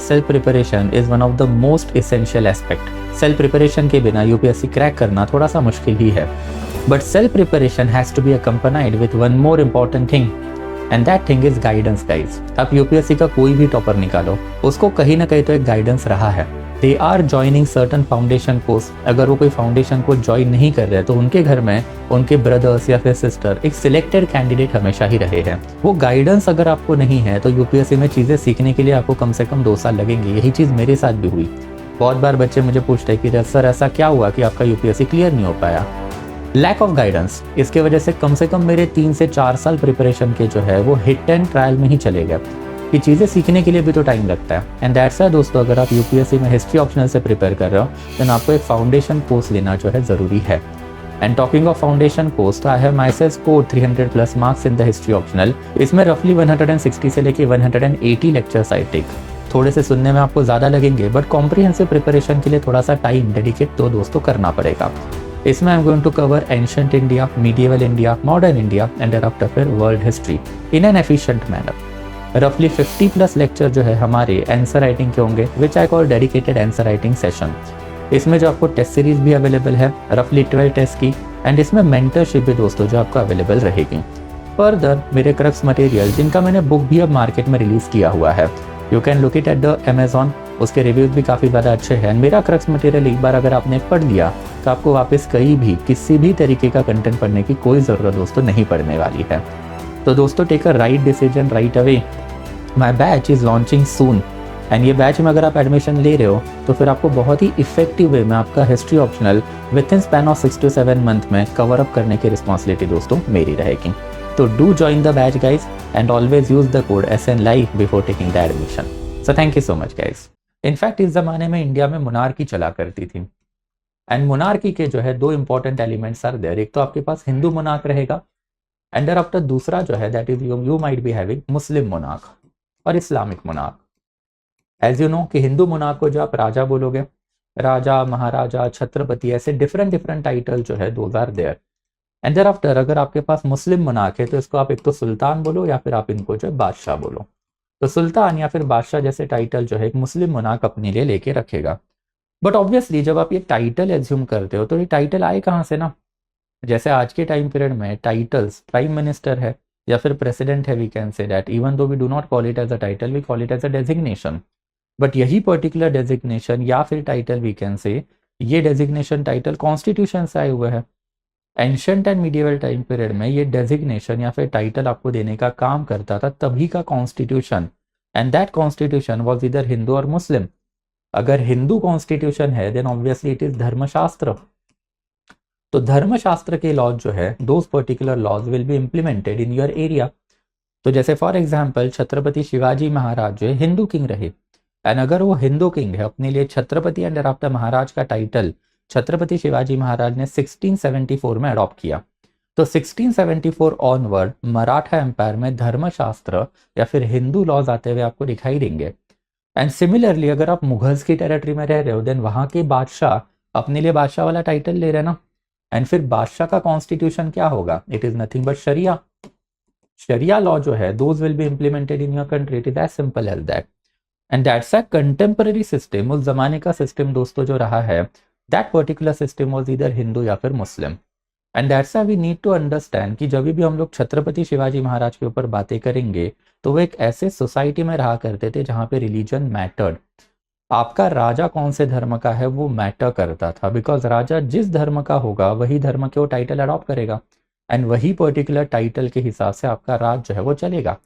Self preparation is one of the most essential aspect. Self preparation के बिना UPSC crack करना थोड़ा सा मुश्किल ही है, but self preparation has to be accompanied with one more important thing, and that thing is guidance guys. आप UPSC का कोई भी टॉपर निकालो, उसको कहीं ना कहीं तो एक गाइडेंस रहा है। They are joining certain foundation course. अगर वो कोई फाउंडेशन को ज्वाइन नहीं कर रहे तो उनके घर में उनके ब्रदर्स या फिर सिस्टर एक सिलेक्टेड कैंडिडेट हमेशा ही रहे हैं। वो गाइडेंस अगर आपको नहीं है तो यूपीएससी में चीज़ें सीखने के लिए आपको कम से कम 2 साल लगेंगे। यही चीज़ मेरे साथ भी हुई। बहुत बार बच्चे मुझे पूछते हैं कि सर ऐसा क्या हुआ कि आपका यूपीएससी क्लियर नहीं हो पाया। लैक ऑफ गाइडेंस, इसके वजह से कम मेरे 3 से 4 साल प्रिपरेशन के जो है वो हिट एंड ट्रायल में ही चले गए कि चीज़ें सीखने के लिए भी तो टाइम लगता है। एंड दैट्स व्हाई दोस्तों, अगर आप यूपीएससी में हिस्ट्री ऑप्शनल से प्रिपेयर कर रहे हो देन आपको एक फाउंडेशन कोर्स लेना जो है ज़रूरी है। And talking of foundation course, तो I have my self scored 300+ marks in the history optional. इसमें रफली 160 से लेके 180 लेक्चर्स आई टेक। थोड़े से सुनने में आपको ज़्यादा लगेंगे, बट कॉम्प्रिहेंसिव प्रिपरेशन के लिए थोड़ा सा टाइम डेडिकेट तो दोस्तों करना पड़ेगा। इसमें I am going to cover ancient India, medieval India, modern India and thereafter फिर world history in an efficient manner. रफली 50+ लेक्चर जो है हमारे आंसर राइटिंग के होंगे, which I call dedicated answer writing session. इसमें जो आपको टेस्ट सीरीज भी अवेलेबल है रफली 12 टेस्ट की, एंड इसमें मेंटरशिप भी दोस्तों जो आपको अवेलेबल रहेगी। फर्दर मेरे क्रक्स मटेरियल जिनका मैंने बुक भी अब मार्केट में रिलीज किया हुआ है, you can look it at the Amazon। उसके रिव्यूज भी काफ़ी ज़्यादा अच्छे हैं। मेरा क्रक्स मटेरियल एक बार अगर आपने पढ़ लिया तो आपको वापस कहीं भी किसी भी तरीके का कंटेंट पढ़ने की कोई ज़रूरत दोस्तों नहीं पड़ने वाली है। तो दोस्तों take a right decision right away. My batch is launching soon, and ये बैच में अगर आप एडमिशन ले रहे हो तो फिर आपको बहुत ही इफेक्टिव वे में आपका history optional with in span of 6 to 7 month में कवर अप करने की रिस्पॉन्सिबिलिटी दोस्तों मेरी रहेगी। तो do join the batch guys and always use the code SNLive before taking the admission. So thank you so much guys. In fact इस जमाने में इंडिया में मोनार्की चला करती थी, एंड मोनार्की के जो है 2 इंपॉर्टेंट एलिमेंट्स आर देयर। एक तो आपके पास हिंदू मोनार्क रहेगा, एंड thereafter दूसरा जो है that is you might be having Muslim monarch और Islamic monarch. As you know कि हिंदू मोनार्क को जो आप राजा बोलोगे, राजा, महाराजा, छत्रपति, ऐसे डिफरेंट टाइटल जो है those are there. And thereafter अगर आपके पास मुस्लिम मोनार्क है तो इसको आप एक तो सुल्तान बोलो या फिर आप इनको जो है बादशाह बोलो। तो सुल्तान या फिर बादशाह जैसे टाइटल जो है एक मुस्लिम मोनार्क अपने लिए लेके रखेगा। बट ऑब्वियसली जब आप ये टाइटल एज्यूम करते हो तो ये टाइटल आए कहाँ से ना। जैसे आज के टाइम पीरियड में टाइटल्स प्राइम मिनिस्टर है या फिर प्रेसिडेंट है, we can say that even though we do not call it as a title, we call it as a designation. But यही पर्टिकुलर डेजिग्नेशन या फिर टाइटल वी कैन से, ये डेजिग्नेशन टाइटल कॉन्स्टिट्यूशन से आए हुए हैं। Ancient and medieval time period में ये डेजिग्नेशन या फिर टाइटल आपको देने का काम करता था तभी का constitution, and that constitution was इधर हिंदू और मुस्लिम। अगर हिंदू कॉन्स्टिट्यूशन है then obviously it is Dharmashastra. तो धर्मशास्त्र के लॉज जो है those particular laws will be implemented in your area. तो जैसे फॉर एग्जाम्पल छत्रपति शिवाजी महाराज जो है हिंदू किंग रहे, एंड अगर वो हिंदू किंग है अपने लिए छत्रपति एंड thereafter महाराज का टाइटल छत्रपति शिवाजी महाराज ने 1674 में अडॉप्ट किया। तो 1674 ऑनवर्ड मराठा एम्पायर में धर्मशास्त्र या फिर हिंदू लॉज आते हुए आपको दिखाई देंगे। एंड सिमिलरली अगर आप मुगल्स की टेरिटरी में रह रहे हो देन वहां के बादशाह अपने लिए बादशाह वाला टाइटल ले रहे ना, एंड फिर बादशाह का कॉन्स्टिट्यूशन क्या होगा, it is nothing but Sharia. Sharia law जो है those will be implemented in your country, it is as simple as that. And that's a contemporary system. उस जमाने का सिस्टम दोस्तों जो रहा है दैट पर्टिकुलर सिस्टम वाज इधर हिंदू या फिर Muslim. And that's why we need to understand कि जब भी हम लोग छत्रपति शिवाजी महाराज के ऊपर बातें करेंगे तो वो एक ऐसे सोसाइटी में रहा करते थे जहाँ पे रिलीजन मैटर्ड। आपका राजा कौन से धर्म का है वो मैटर करता था, बिकॉज राजा जिस धर्म का होगा वही धर्म के वो टाइटल अडॉप्ट करेगा, एंड वही पर्टिकुलर टाइटल के हिसाब से आपका राज जो है वो चलेगा।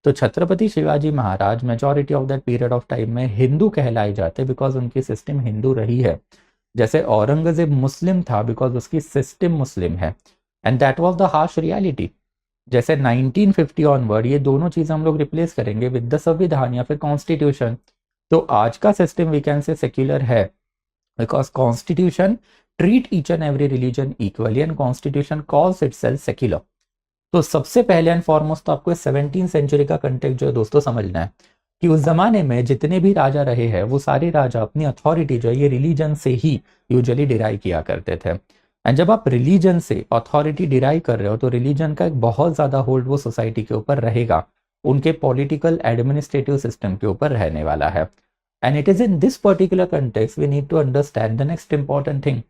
तो Chhatrapati Shivaji Maharaj majority of that period of time में हिंदू कहलाए जाते बिकॉज उनकी सिस्टम हिंदू रही है। जैसे औरंगजेब मुस्लिम था बिकॉज उसकी सिस्टम मुस्लिम है, and that was the harsh reality. जैसे 1950 ऑनवर्ड ये दोनों चीज़ हम लोग रिप्लेस करेंगे विद द संविधान या फिर कॉन्स्टिट्यूशन। तो आज का system we can say secular है because constitution treat each and every religion equally and constitution calls itself secular. तो सबसे पहले एंड फॉरमोस्ट तो आपको 17th सेंचुरी का कंटेक्स्ट जो है दोस्तों समझना है कि उस जमाने में जितने भी राजा रहे हैं वो सारे राजा अपनी अथॉरिटी जो है ये रिलीजन से ही यूजुअली डिराइव किया करते थे। एंड जब आप रिलीजन से अथॉरिटी डिराइव कर रहे हो तो रिलीजन का एक बहुत ज़्यादा होल्ड वो सोसाइटी के ऊपर रहेगा, उनके पॉलिटिकल एडमिनिस्ट्रेटिव सिस्टम के ऊपर रहने वाला है। And it is in this particular context we need to understand the next important thing.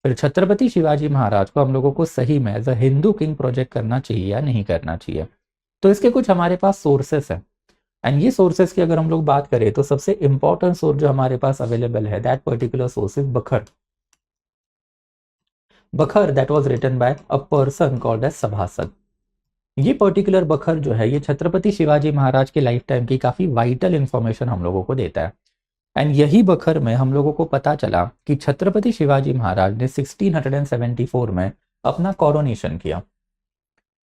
फिर छत्रपति शिवाजी महाराज को हम लोगों को सही में as a Hindu king project करना चाहिए या नहीं करना चाहिए। तो इसके कुछ हमारे पास सोर्सेस हैं, एंड ये सोर्सेस की अगर हम लोग बात करें तो सबसे इंपॉर्टेंट सोर्स जो हमारे पास अवेलेबल है, that particular source is bakhar. Bakhar that was written by a person called as Sabhasad. ये पर्टिकुलर बखर जो है ये छत्रपति शिवाजी महाराज के लाइफ टाइम की काफी वाइटल इंफॉर्मेशन हम लोगों को देता है। एंड यही बखर में हम लोगों को पता चला कि छत्रपति शिवाजी महाराज ने 1674 में अपना कोरोनेशन किया।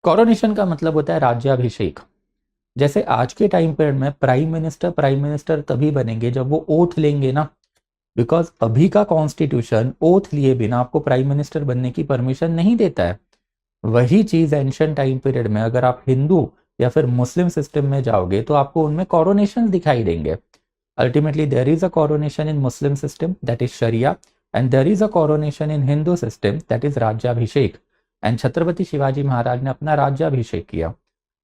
कोरोनेशन का मतलब होता है राज्याभिषेक। जैसे आज के टाइम पीरियड में प्राइम मिनिस्टर तभी बनेंगे जब वो ओथ लेंगे ना, बिकॉज अभी का कॉन्स्टिट्यूशन ओथ लिए बिना आपको प्राइम मिनिस्टर बनने की परमिशन नहीं देता है। वही चीज एंशियंट टाइम पीरियड में अगर आप हिंदू या फिर मुस्लिम सिस्टम में जाओगे तो आपको उनमें कोरोनेशन दिखाई देंगे। Ultimately there is a coronation in Muslim system that is Sharia, and there is a coronation in Hindu system that is Rajyabhishek. And Chhatrapati Shivaji Maharaj ने अपना राज्याभिषेक किया।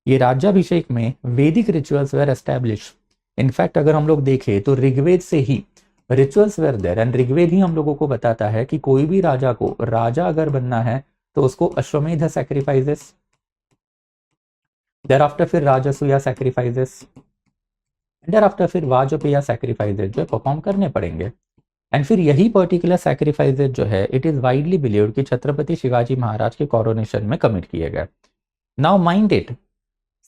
ये राज्याभिषेक में वैदिक रिचुअल्स वेर एस्टैब्लिश। इनफैक्ट अगर हम लोग देखें तो ऋग्वेद से ही rituals were there, and Rigveda ही हम लोगों को बताता है कि कोई भी राजा को राजा अगर बनना है तो उसको अश्वमेध सैक्रिफाइसेस, देयर आफ्टर फिर राजसूया सैक्रिफाइसेस, देयर आफ्टर फिर वाजपेय सैक्रिफाइसेस जो परफॉर्म करने पड़ेंगे। एंड फिर यही पर्टिकुलर सैक्रिफाइसेस जो है इट इज वाइडली बिलीव्ड कि छत्रपति शिवाजी महाराज के कोरोनेशन में कमिट किए गए। नाउ माइंड इट,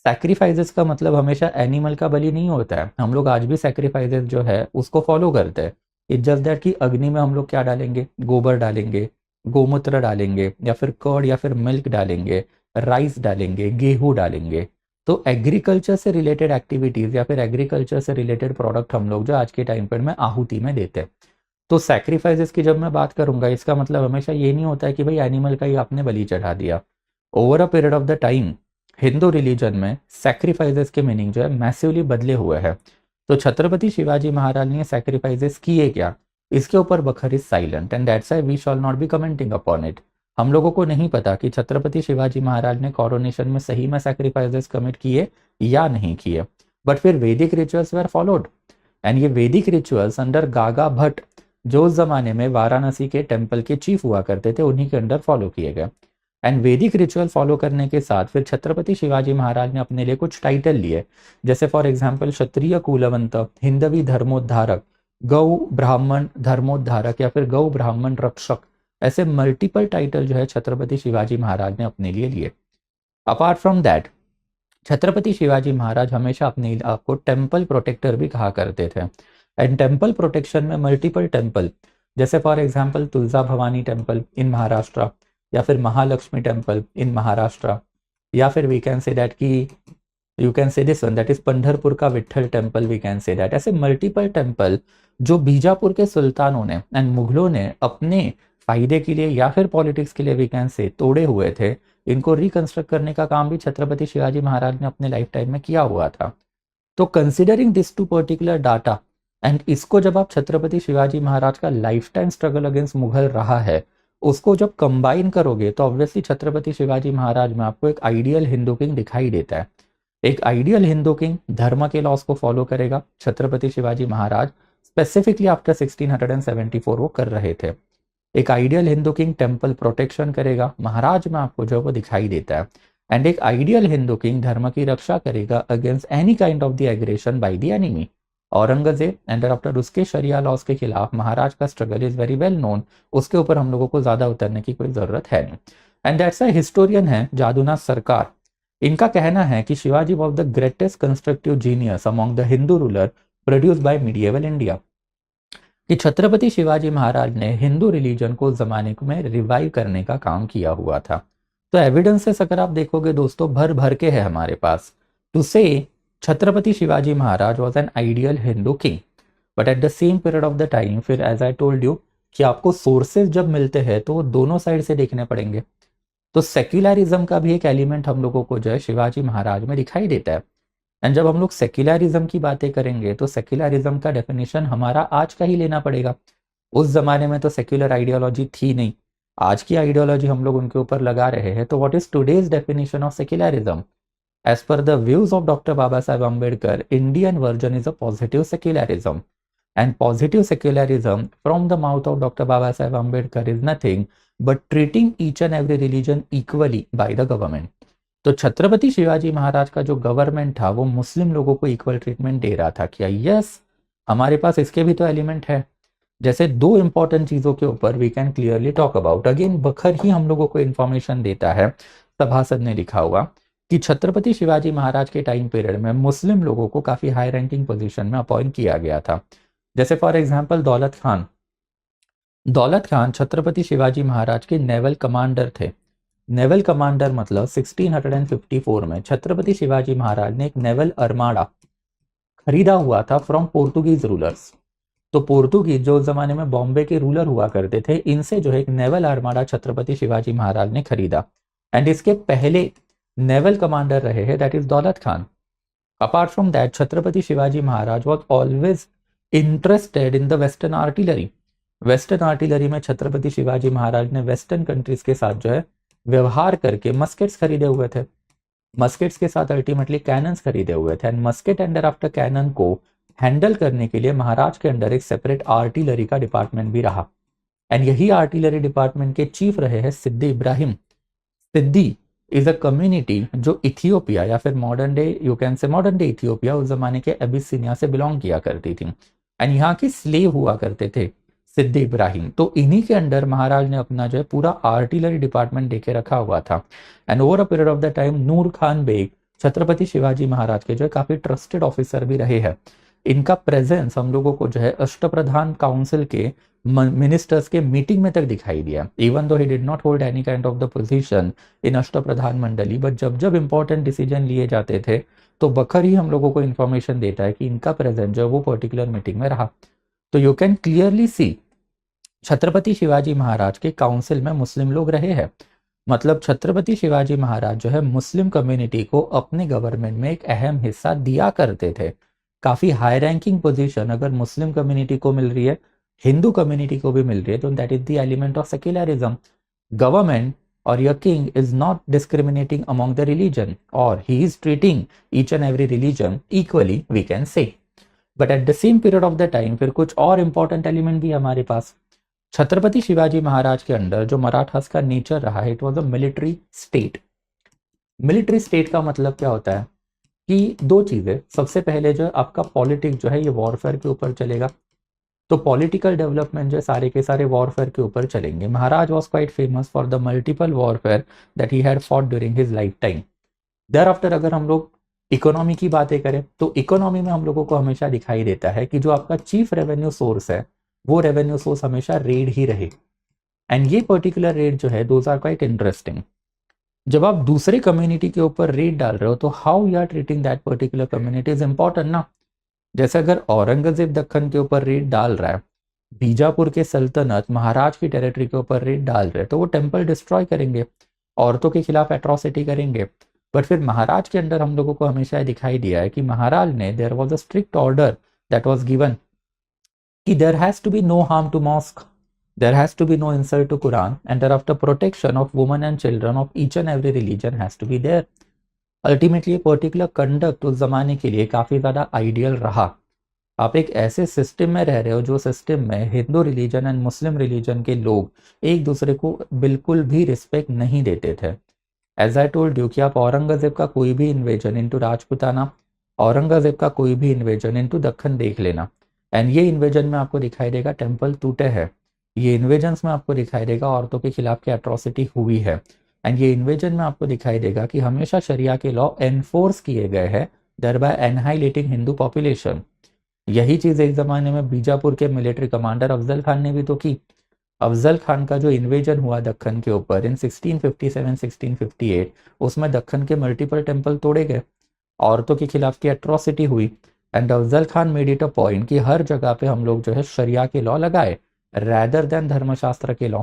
सैक्रिफाइसेस का मतलब हमेशा एनिमल का बलि नहीं होता है। हम लोग आज भी सैक्रिफाइसेस जो है उसको फॉलो करते हैं। इट जस्ट दैट कि अग्नि में हम लोग क्या डालेंगे, गोबर डालेंगे, गोमूत्र डालेंगे, या फिर कर्ड या फिर मिल्क डालेंगे, राइस डालेंगे, गेहूं डालेंगे। तो एग्रीकल्चर से रिलेटेड एक्टिविटीज या फिर एग्रीकल्चर से रिलेटेड प्रोडक्ट हम लोग जो आज के टाइम पर में आहुति में देते हैं। तो सैक्रिफाइसेस की जब मैं बात करूंगा इसका मतलब हमेशा ये नहीं होता है कि भाई एनिमल का ही आपने बलि चढ़ा दिया। Over a period of the time Hindu religion में सैक्रिफाइसेस के मीनिंग जो है मैसिवली बदले हुए हैं। तो छत्रपति शिवाजी महाराज ने सैक्रिफाइसेस किए क्या, इसके ऊपर bakhar is silent, and that's why we shall not be commenting upon it. हम लोगों को नहीं पता कि छत्रपति शिवाजी महाराज ने कोरोनेशन में सही में सैक्रिफाइसेस कमिट किए या नहीं किए, बट फिर वैदिक रिचुअल्स वर फॉलोड। एंड ये वैदिक रिचुअल्स अंडर गागा भट्ट जो उस जमाने में वाराणसी के टेम्पल के चीफ हुआ करते थे उन्हीं के अंडर फॉलो किए गए। एंड वैदिक रिचुअल फॉलो करने के साथ फिर छत्रपति शिवाजी महाराज ने अपने लिए कुछ टाइटल लिए, जैसे फॉर एग्जाम्पल क्षत्रिय कुलवंत, हिंदवी धर्मोद्धारक, गौ ब्राह्मण धर्मोद्धारक या फिर गौ ब्राह्मण रक्षक। ऐसे मल्टीपल टाइटल जो है छत्रपति शिवाजी महाराज ने अपने लिए लिए। Apart from that Chhatrapati Shivaji Maharaj हमेशा अपने आप को टेम्पल प्रोटेक्टर भी कहा करते थे। एंड टेम्पल प्रोटेक्शन में मल्टीपल टेम्पल, जैसे for example Tulja Bhavani temple in Maharashtra, या फिर महालक्ष्मी टेम्पल इन महाराष्ट्र, या फिर वी कैन से दैट कि you can say this one that is Pandharpur का Vitthal temple, we can say that. ऐसे मल्टीपल टेम्पल जो बीजापुर के सुल्तानों ने एंड मुगलों ने अपने फायदे के लिए या फिर पॉलिटिक्स के लिए वी कैन से तोड़े हुए थे, इनको रिकंस्ट्रक्ट करने का काम भी छत्रपति शिवाजी महाराज ने अपने लाइफ टाइम में किया हुआ था। तो considering this to particular data, and इसको जब आप छत्रपति शिवाजी महाराज का life time struggle against Mughal रहा है उसको जब कंबाइन करोगे तो ऑब्वियसली छत्रपति शिवाजी महाराज में आपको एक आइडियल हिंदू किंग दिखाई देता है। एक आइडियल हिंदू किंग धर्म के लॉस को फॉलो करेगा, छत्रपति शिवाजी महाराज स्पेसिफिकली आफ्टर 1674 वो कर रहे थे। एक ideal Hindu king temple protection करेगा, महाराज में आपको जो वो दिखाई देता है। एंड एक आइडियल हिंदू किंग धर्म की रक्षा करेगा against any kind of the aggression by the enemy. Aurangzeb and after उसके शरिया लॉस के खिलाफ महाराज का struggle is very well known, उसके ऊपर हम लोगों को ज्यादा उतरने की कोई जरूरत है नहीं। एंड दैट्स अ हिस्टोरियन है जादुनाथ सरकार, इनका कहना है कि Shivaji was the greatest constructive genius among the Hindu ruler produce by medieval India, कि छत्रपति शिवाजी महाराज ने हिंदू रिलीजन को जमाने में रिवाइव करने का काम किया हुआ था। तो एविडेंसेस अगर आप देखोगे दोस्तों भर भर के है हमारे पास to say Chhatrapati Shivaji Maharaj was an ideal Hindu king. But at the same period of the time फिर एज आई टोल्ड यू कि आपको सोर्सेज जब मिलते हैं तो वो दोनों साइड से देखने पड़ेंगे। तो सेक्युलरिज्म का भी एक एलिमेंट हम लोगों को जो है शिवाजी महाराज में दिखाई देता है। एंड जब हम लोग सेक्युलरिज्म की बातें करेंगे तो सेक्युलरिज्म का डेफिनेशन हमारा आज का ही लेना पड़ेगा। उस जमाने में तो सेक्युलर आइडियोलॉजी थी नहीं, आज की आइडियोलॉजी हम लोग उनके ऊपर लगा रहे हैं। तो what is today's definition of secularism? As per the views of Dr. Baba Saheb Ambedkar, Indian version is a positive secularism. And positive secularism from the mouth of Dr. Baba Saheb Ambedkar is nothing but treating each and every religion equally by the government. तो छत्रपति शिवाजी महाराज का जो government था वो मुस्लिम लोगों को equal treatment दे रहा था। क्या यस, हमारे पास इसके भी तो एलिमेंट है। जैसे दो इंपॉर्टेंट चीजों के ऊपर we can clearly talk about. Again बखर ही हम लोगों को इंफॉर्मेशन देता है, सभासद ने लिखा हुआ कि छत्रपति शिवाजी महाराज के टाइम पीरियड में मुस्लिम लोगों को काफी हाई रैंकिंग पोजीशन में अपॉइंट किया गया था। जैसे फॉर एग्जांपल दौलत खान छत्रपति शिवाजी महाराज के नेवल कमांडर थे। नेवल कमांडर मतलब 1654 में छत्रपति शिवाजी महाराज ने एक नेवल अर्माडा खरीदा हुआ था फ्रॉम पोर्तुगीज रूलर्स। तो पोर्तुगीज जो उस जमाने में बॉम्बे के रूलर हुआ करते थे, इनसे जो है एक नेवल आर्माडा छत्रपति शिवाजी महाराज ने खरीदा। एंड इसके पहले नेवल कमांडर रहे हैं दैट इज दौलत Khan. Apart from that Chhatrapati Shivaji Maharaj was always interested in the western artillery. Western artillery में छत्रपति शिवाजी महाराज ने वेस्टर्न कंट्रीज के साथ जो है व्यवहार करके मस्केट्स खरीदे हुए थे। मस्केट्स के साथ अल्टीमेटली कैनन्स खरीदे हुए थे। And musket and after cannon को हैंडल करने के लिए महाराज के अंडर एक सेपरेट आर्टिलरी का डिपार्टमेंट भी रहा। एंड यही आर्टिलरी डिपार्टमेंट के चीफ रहे हैं सिद्दी इब्राहिम। सिद्दी इज अ कम्युनिटी जो इथियोपिया या फिर मॉडर्न डे यू कैन से मॉडर्न डे इथियोपिया उस जमाने के एबिसिनिया से बिलोंग किया करती थी। एंड यहाँ के स्लेव हुआ करते थे सिद्दी इब्राहिम। तो इन्हीं के अंडर महाराज ने अपना जो है पूरा आर्टिलरी डिपार्टमेंट देके रखा हुआ था। And over a period of the time Noor Khan Beg Chhatrapati Shivaji Maharaj के जो है काफी ट्रस्टेड ऑफिसर भी रहे हैं। इनका प्रेजेंस हम लोगों को जो है अष्टप्रधान काउंसिल के मिनिस्टर्स के मीटिंग में तक दिखाई दिया। Even though he did not hold any kind of the position in Ashtapradhan मंडली, बट जब जब इंपॉर्टेंट डिसीजन लिए जाते थे तो बखर ही हम लोगों को इन्फॉर्मेशन देता है कि इनका प्रेजेंस जो वो पर्टिकुलर मीटिंग में रहा। तो you can clearly see Chhatrapati Shivaji Maharaj के काउंसिल में मुस्लिम लोग रहे हैं। मतलब छत्रपति शिवाजी महाराज जो है मुस्लिम कम्युनिटी को अपने गवर्नमेंट में एक अहम हिस्सा दिया करते थे। काफी हाई रैंकिंग पोजीशन अगर मुस्लिम कम्युनिटी को मिल रही है, हिंदू कम्युनिटी को भी मिल रही है, तो that is the element of secularism. Government और your king is not discriminating among the religion और he is treating each and every religion equally we can say. But at the same period of the time फिर कुछ और important element भी हमारे पास। छत्रपति शिवाजी महाराज के under जो मराठास का नेचर रहा है, it was a military state. Military state का मतलब क्या होता है कि दो चीजें। सबसे पहले जो है आपका पॉलिटिक्स जो है ये वॉरफेयर के ऊपर चलेगा। तो पॉलिटिकल डेवलपमेंट जो है सारे के सारे वॉरफेयर के ऊपर चलेंगे। Maharaj was quite famous for the multiple warfare that he had fought during his life time. Thereafter अगर हम लोग इकोनॉमी की बातें करें तो इकोनॉमी में हम लोगों को हमेशा दिखाई देता है कि जो आपका चीफ रेवेन्यू सोर्स है वो रेवेन्यू सोर्स हमेशा रेड ही रहे। एंड ये पर्टिकुलर रेड जो है दोज आर क्वाइट इंटरेस्टिंग। जब आप दूसरे कम्युनिटी के ऊपर रेड डाल रहे हो तो how you are treating that particular community is important ना। जैसे अगर औरंगजेब दक्कन के ऊपर रेड डाल रहा है, बीजापुर के सल्तनत महाराज की टेरिटरी के ऊपर रेड डाल रहे हैं, तो वो टेम्पल डिस्ट्रॉय करेंगे, औरतों के खिलाफ एट्रॉसिटी करेंगे। बट फिर महाराज के अंदर हम लोगों को हमेशा दिखाई दिया है कि महाराज ने there was a strict order that was given कि there has to be no harm to mosque, there has to be no insult to Quran, and thereafter protection of women and children of each and every religion has to be there. Ultimately particular conduct उस जमाने के लिए काफी ज्यादा ideal रहा। आप एक ऐसे सिस्टम में रह रहे हो जो सिस्टम में Hindu religion and Muslim religion के लोग एक दूसरे को बिल्कुल भी रिस्पेक्ट नहीं देते थे। एज आई टोल्ड यू कि आप औरंगजेब का कोई भी इन्वेजन इनटू राजपुताना, औरंगजेब का कोई भी इन्वेजन इनटू दक्कन देख लेना, एंड ये इन्वेजन में आपको दिखाई देगा टेम्पल टूटे हैं। ये इन्वेजन्स में आपको दिखाई देगा औरतों के खिलाफ की एट्रॉसिटी हुई है। एंड ये इन्वेजन में आपको दिखाई देगा कि हमेशा शरिया के लॉ एनफोर्स किए गए हैं, देयरबाय एनहाइलेटिंग हिंदू पॉपुलेशन। यही चीज एक जमाने में बीजापुर के मिलिट्री कमांडर अफजल खान ने भी तो की। अफजल खान का जो इन्वेजन हुआ दक्कन के ऊपर इन 1657-1658, उसमें दक्कन के मल्टीपल टेम्पल तोड़े गए, औरतों के खिलाफ की एट्रॉसिटी हुई। And Afzal Khan made it a point कि हर जगह पे हम लोग जो है शरिया के लॉ लगाए रैदर देन धर्मशास्त्र के लॉ।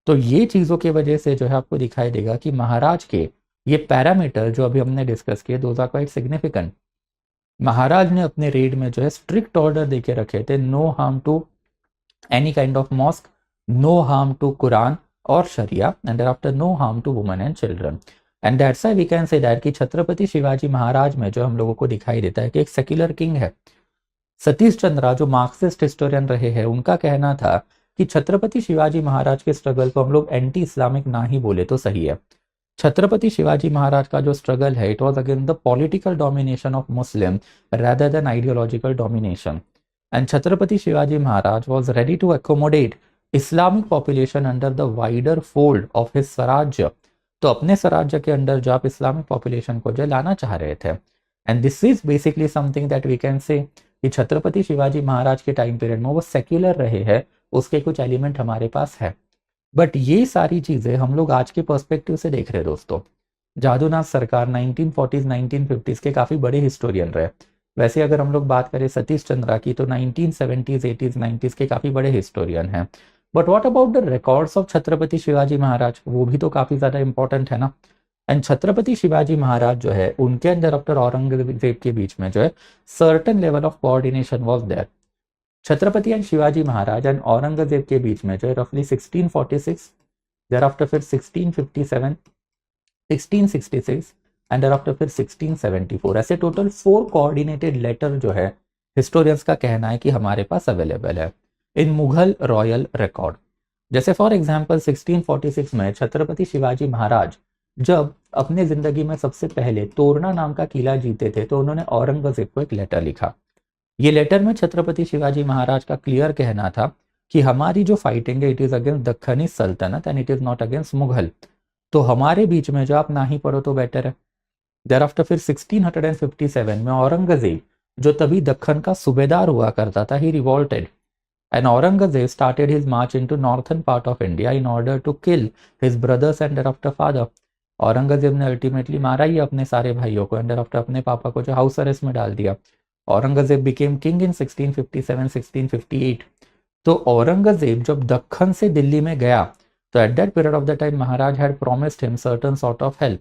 तो ये चीजों की वजह से जो है आपको दिखाई देगा कि महाराज के ये पैरामीटर जो अभी हमने डिस्कस किए दोज आर क्वाइट सिग्निफिकेंट। महाराज ने अपने रेड में जो है स्ट्रिक्ट ऑर्डर देके रखे थे, no harm to any kind of mosque, no harm to Quran और sharia, and after no harm to women and children. And that's why we can say that कि छत्रपति शिवाजी महाराज में जो हम लोगों को दिखाई देता है कि एक सेक्युलर किंग है। सतीश चंद्रा जो मार्क्सिस्ट हिस्टोरियन रहे हैं, उनका कहना था कि छत्रपति शिवाजी महाराज के स्ट्रगल को हम लोग एंटी इस्लामिक ना ही बोले तो सही है। छत्रपति शिवाजी महाराज का जो स्ट्रगल है, it was against the political domination of Muslim rather than ideological domination. And Chhatrapati Shivaji Maharaj was ready to accommodate Islamic population under the wider fold of his स्वराज्य। तो अपने स्वराज्य के अंदर जो आप इस्लामिक पॉपुलेशन को जो लाना चाह रहे थे, and this is basically something that we can say कि छत्रपति शिवाजी महाराज के टाइम पीरियड में वो सेक्युलर रहे हैं, उसके कुछ एलिमेंट हमारे पास है। बट ये सारी चीजें हम लोग आज के पर्सपेक्टिव से देख रहे हैं दोस्तों। जादूनाथ सरकार 1940s 1950s के काफी बड़े हिस्टोरियन रहे। वैसे अगर हम लोग बात करें सतीश चंद्रा की, तो 1970s 80s 90s के काफी बड़े हिस्टोरियन हैं। But what about the records of Chhatrapati Shivaji Maharaj, वो भी तो काफी ज्यादा इंपॉर्टेंट है ना। एंड छत्रपति शिवाजी महाराज जो है, उनके अंदर आफ्टर औरंगजेब के बीच में जो है certain level of coordination was there. Chhatrapati and Shivaji Maharaj and Aurangzeb के बीच में जो है रफली 1646, thereafter फिर 1657, 1666 एंड thereafter फिर 1674, ऐसे टोटल 4 कोऑर्डिनेटेड लेटर जो है हिस्टोरियंस का कहना है कि हमारे पास अवेलेबल है इन मुगल रॉयल रिकॉर्ड। जैसे फॉर एग्जांपल 1646 में छत्रपति शिवाजी महाराज जब अपने जिंदगी में सबसे पहले तोरना नाम का किला जीते थे, तो उन्होंने औरंगजेब को एक लेटर लिखा। ये लेटर में छत्रपति शिवाजी महाराज का क्लियर कहना था कि हमारी जो फाइटिंग है, इट इज अगेंस्ट दक्खनी सल्तनत and it is not against Mughal. तो हमारे बीच में जो आप ना ही पढ़ो तो बेटर है। देयरआफ्टर फिर 1657 में औरंगजेब जो तभी दक्खन का सूबेदार हुआ करता था, he revolted and Aurangzeb started his march into northern part of India in order to kill his brothers and thereafter father. Aurangzeb ने अल्टीमेटली मारा ही अपने सारे भाइयों को एंड देयरआफ्टर अपने पापा को जो हाउस अरेस्ट में डाल दिया। Aurangzeb became king in 1657-1658। तो औरंगजेब जब दक्खन से दिल्ली में गया, तो at that period of the time Maharaj had promised him certain sort of help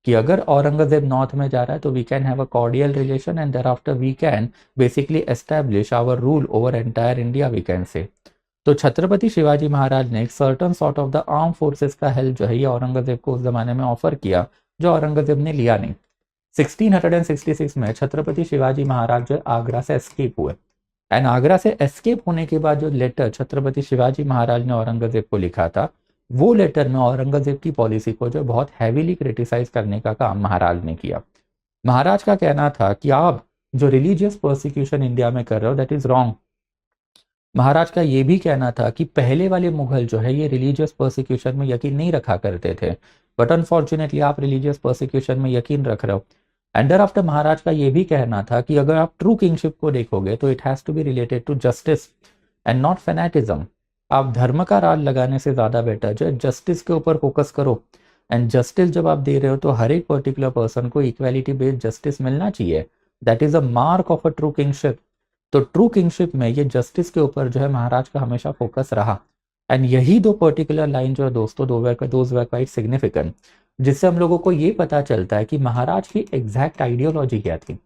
कि अगर औरंगजेब नॉर्थ में जा रहा है तो we can have a cordial relation and thereafter we can basically establish our rule over entire India, we can say. तो छत्रपति शिवाजी महाराज ने एक certain sort of the arm forces का हेल्प जो है ये औरंगजेब को उस जमाने में ऑफर किया, जो औरंगजेब ने लिया नहीं। 1666 में छत्रपति शिवाजी महाराज जो आगरा से एस्केप हुए एंड आगरा से एस्केप होने के बाद जो लेटर छत्रपति शिवाजी महाराज ने औरंगजेब को लिखा था, वो लेटर में औरंगजेब की पॉलिसी को जो बहुत हैवीली क्रिटिसाइज करने का काम महाराज ने किया। महाराज का कहना था कि आप जो रिलीजियस प्रोसिक्यूशन इंडिया में कर रहे हो, दैट इज रॉन्ग। महाराज का ये भी कहना था कि पहले वाले मुगल जो है ये रिलीजियस प्रोसिक्यूशन में यकीन नहीं रखा करते थे, बट अनफॉर्चुनेटली आप रिलीजियस प्रोसिक्यूशन में यकीन रख रहे हो। एंड आफ्टर महाराज का ये भी कहना था कि अगर आप ट्रू किंगशिप को देखोगे तो it has to be related to justice and not fanaticism. आप धर्म का राज लगाने से ज्यादा बेटर जो है जस्टिस के ऊपर फोकस करो। एंड जस्टिस जब आप दे रहे हो तो हर एक पर्टिकुलर पर्सन को इक्वालिटी बेस्ड जस्टिस मिलना चाहिए, that is a mark of a true kingship. तो ट्रू किंगशिप में ये जस्टिस के ऊपर जो है महाराज का हमेशा फोकस रहा। एंड यही दो पर्टिकुलर लाइन जो है दोस्तों, दोज वर क्वाइट सिग्निफिकेंट, जिससे हम लोगों को ये पता चलता है कि महाराज की एग्जैक्ट आइडियोलॉजी क्या थी।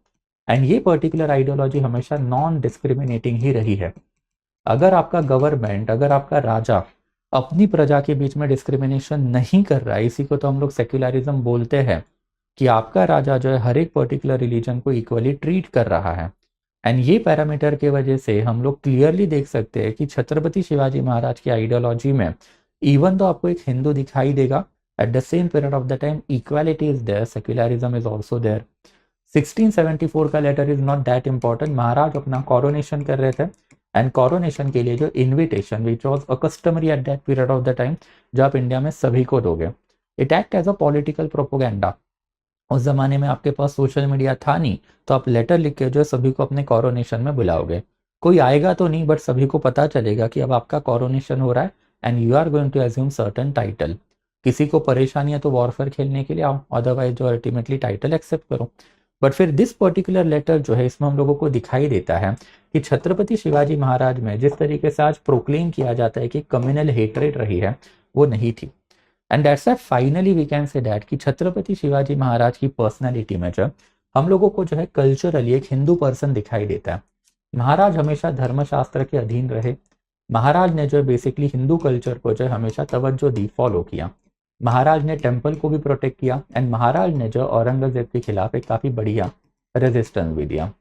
एंड ये पर्टिकुलर आइडियोलॉजी हमेशा नॉन डिस्क्रिमिनेटिंग ही रही है। अगर आपका गवर्नमेंट, अगर आपका राजा अपनी प्रजा के बीच में डिस्क्रिमिनेशन नहीं कर रहा है, इसी को तो हम लोग सेक्युलरिज्म बोलते हैं, कि आपका राजा जो है हर एक पर्टिकुलर रिलीजन को इक्वली ट्रीट कर रहा है। एंड ये पैरामीटर के वजह से हम लोग क्लियरली देख सकते हैं कि छत्रपति शिवाजी महाराज की आइडियोलॉजी में इवन तो आपको एक हिंदू दिखाई देगा, at the same period of the time equality is there, secularism is also there। 1674 का letter is not that important. Maharaj अपना कॉरोनेशन कर रहे थे एंड कॉरोनेशन के लिए जो invitation which was a customary at that period of the time, जो आप इंडिया में सभी को दोगे, it act as a political propaganda. उस जमाने में आपके पास सोशल मीडिया था नहीं, तो आप लेटर लिख के जो सभी को अपने कॉरोनेशन में बुलाओगे। कोई आएगा तो नहीं, बट सभी को पता चलेगा कि अब आपका कॉरोनेशन हो रहा है and you are going to assume certain title. किसी को परेशानी है तो वॉरफेयर खेलने के लिए आओ, अदरवाइज जो अल्टीमेटली टाइटल एक्सेप्ट करो। बट फिर दिस पर्टिकुलर लेटर जो है, इसमें हम लोगों को दिखाई देता है कि छत्रपति शिवाजी महाराज में जिस तरीके से आज प्रोक्लेम किया जाता है कि कम्युनल हेट्रेड रही है, वो नहीं थी। And that's why finally we can say that कि छत्रपति शिवाजी महाराज की पर्सनैलिटी में जो हम लोगों को जो है कल्चरली एक हिंदू पर्सन दिखाई देता है। महाराज हमेशा धर्मशास्त्र के अधीन रहे। महाराज ने जो है बेसिकली हिंदू कल्चर को जो है हमेशा तवज्जो दी, फॉलो किया। महाराज ने टेम्पल को भी प्रोटेक्ट किया एंड महाराज ने जो औरंगजेब के खिलाफ एक काफी बढ़िया रेजिस्टेंस भी दिया।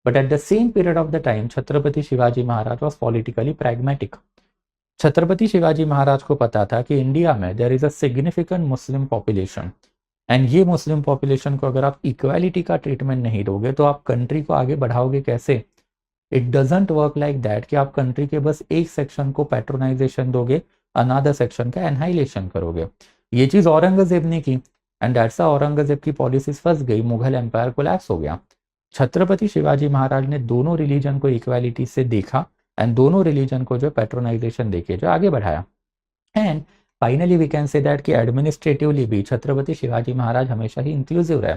But at the same period of the time, Chhatrapati Shivaji Maharaj was politically pragmatic. Chhatrapati Shivaji महाराज को पता था कि इंडिया में there is a significant Muslim population, and ये मुस्लिम पॉपुलेशन को अगर आप इक्वालिटी का ट्रीटमेंट नहीं दोगे तो आप कंट्री को आगे बढ़ाओगे कैसे? It doesn't work like that कि आप कंट्री के बस एक सेक्शन को पैट्रोनाइजेशन दोगे, अनदर सेक्शन का एनहाइलेशन करोगे। ये चीज औरंगजेब ने की, एंड दैट्स औरंगजेब की पॉलिसीज फंस गई, मुगल एम्पायर कोलैप्स हो गया। छत्रपति शिवाजी महाराज ने दोनों रिलीजन को इक्वालिटी से देखा एंड दोनों रिलीजन को जो पैट्रोनाइजेशन देके जो आगे बढ़ाया। And finally we can say that कि एडमिनिस्ट्रेटिवली भी छत्रपति शिवाजी महाराज हमेशा ही इंक्लूसिव रहे।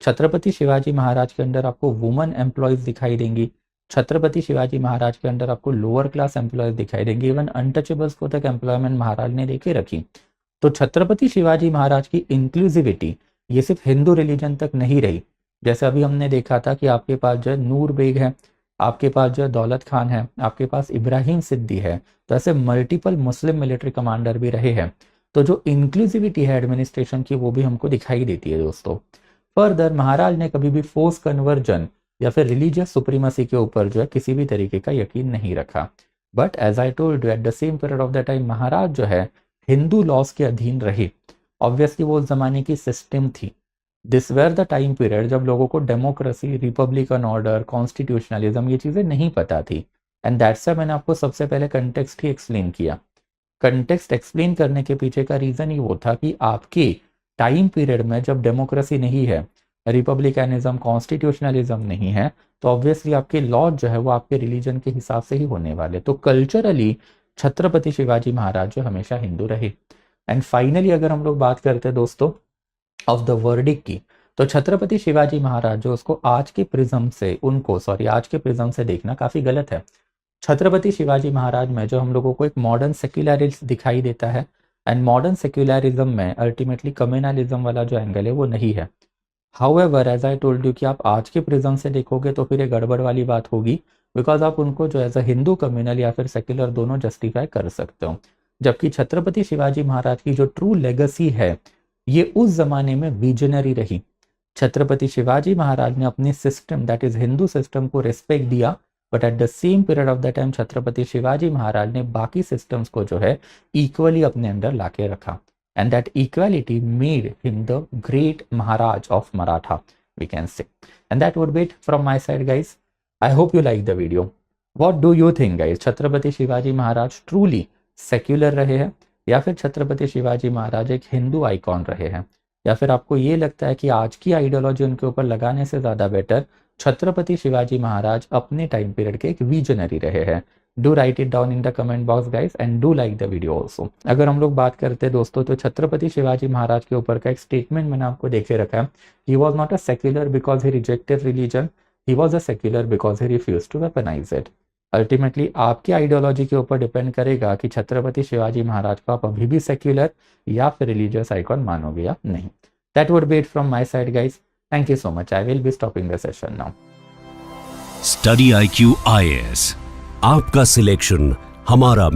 छत्रपति शिवाजी महाराज के अंदर आपको वुमन एम्प्लॉयज दिखाई देंगी, छत्रपति शिवाजी महाराज के अंदर आपको लोअर क्लास एम्प्लॉयज दिखाई देंगे, इवन अनटचेबल्स को तक एम्प्लॉयमेंट महाराज ने देके रखी। तो छत्रपति शिवाजी महाराज की इंक्लूसिविटी ये सिर्फ हिंदू रिलीजन तक नहीं रही। जैसे अभी हमने देखा था कि आपके पास जो नूर बेग है, आपके पास जो दौलत खान है, आपके पास इब्राहिम सिद्दी है, तो ऐसे मल्टीपल मुस्लिम मिलिट्री कमांडर भी रहे हैं। तो जो इंक्लूसिविटी है एडमिनिस्ट्रेशन की वो भी हमको दिखाई देती है दोस्तों। फर्दर महाराज ने कभी भी फोर्स कन्वर्जन या फिर रिलीजियस सुप्रीमेसी के ऊपर जो है किसी भी तरीके का यकीन नहीं रखा। But as I told you at the same period of the time Maharaj जो है हिंदू लॉज के अधीन रहे। ऑब्वियसली वो उस जमाने की सिस्टम थी। This were the time period जब लोगों को डेमोक्रेसी, रिपब्लिकन ऑर्डर, कॉन्स्टिट्यूशनलिज्म ये चीज़ें नहीं पता थी। एंड दैट्स मैंने आपको सबसे पहले कंटेक्स्ट ही एक्सप्लेन किया। कंटेक्स्ट एक्सप्लेन करने के पीछे का रीज़न ही वो था कि आपके टाइम पीरियड में जब डेमोक्रेसी नहीं है, रिपब्लिकनिज्म, कॉन्स्टिट्यूशनलिज्म नहीं है, तो ऑब्वियसली आपके लॉज जो है वो आपके रिलीजन के हिसाब से ही होने वाले। तो कल्चरली छत्रपति शिवाजी महाराज जो हमेशा हिंदू रहे। एंड फाइनली अगर हम लोग बात करते हैं दोस्तों ऑफ द वर्डिक की, तो छत्रपति शिवाजी महाराज जो उसको आज के प्रिज्म से देखना काफी गलत है। छत्रपति शिवाजी महाराज में जो हम लोगों को एक मॉडर्न सेक्युलरिज्म दिखाई देता है, एंड मॉडर्न सेक्युलरिज्म में अल्टीमेटली कम्युनलिज्म वाला जो एंगल है वो नहीं है। However as I told you कि आप आज के प्रिज्म से देखोगे तो फिर ये गड़बड़ वाली बात होगी, बिकॉज आप उनको जो एज अ हिंदू कम्युनल या फिर सेक्युलर दोनों जस्टिफाई कर सकते हो। जबकि छत्रपति शिवाजी महाराज की जो ट्रू लेगेसी है ये उस जमाने में विजनरी रही। छत्रपति शिवाजी महाराज ने अपनी system that is Hindu system को रिस्पेक्ट दिया, but at the same period of the time Chhatrapati Shivaji Maharaj ने बाकी सिस्टम्स को जो है इक्वली अपने अंदर लाके रखा, and that equality made him the great Maharaj of Maratha we can say. And that would be it from my side guys. I hope you like the video. What do you think guys, Chhatrapati Shivaji Maharaj truly secular रहे हैं या फिर छत्रपति शिवाजी महाराज एक Hindu icon रहे हैं, या फिर आपको ये लगता है कि आज की आइडियोलॉजी उनके ऊपर लगाने से ज़्यादा बेटर छत्रपति शिवाजी महाराज अपने टाइम पीरियड के एक विजनरी रहे हैं? Do right it down in the comment box guys, and do like the video also. अगर हम लोग बात करते हैं दोस्तों तो छत्रपति शिवाजी महाराज के ऊपर का एक स्टेटमेंट मैंने आपको देखे रखा है। He was not a secular because he rejected religion, he was a secular because he refuse to weaponize it. Ultimately आपकी आइडियोलॉजी के ऊपर डिपेंड करेगा कि छत्रपति शिवाजी महाराज को आप अभी भी सेक्युलर या फिर रिलीजियस आइकॉन मानोगे या नहीं। That would be it from my side guys. Thank you so much. I will be stopping the session now. Study IQ IAS, आपका सिलेक्शन हमारा